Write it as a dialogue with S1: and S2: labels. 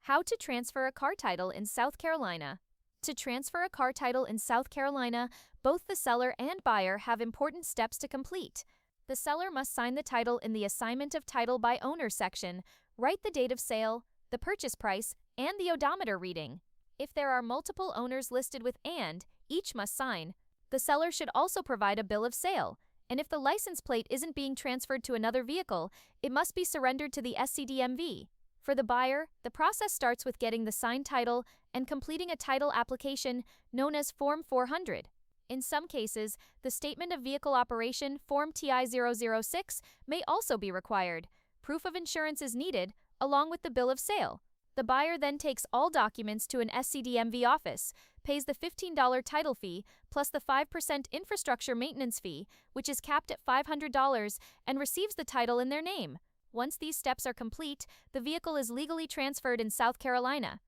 S1: How to transfer a car title in South Carolina. To transfer a car title in South Carolina, both the seller and buyer have important steps to complete. The seller must sign the title in the Assignment of Title by Owner section, write the date of sale, the purchase price, and the odometer reading. If there are multiple owners listed with "and," each must sign. The seller should also provide a bill of sale, and if the license plate isn't being transferred to another vehicle, it must be surrendered to the SCDMV. For the buyer, the process starts with getting the signed title and completing a title application known as Form 400. In some cases, the Statement of Vehicle Operation Form TI-006 may also be required. Proof of insurance is needed, along with the bill of sale. The buyer then takes all documents to an SCDMV office, pays the $15 title fee, plus the 5% infrastructure maintenance fee, which is capped at $500, and receives the title in their name. Once these steps are complete, the vehicle is legally transferred in South Carolina.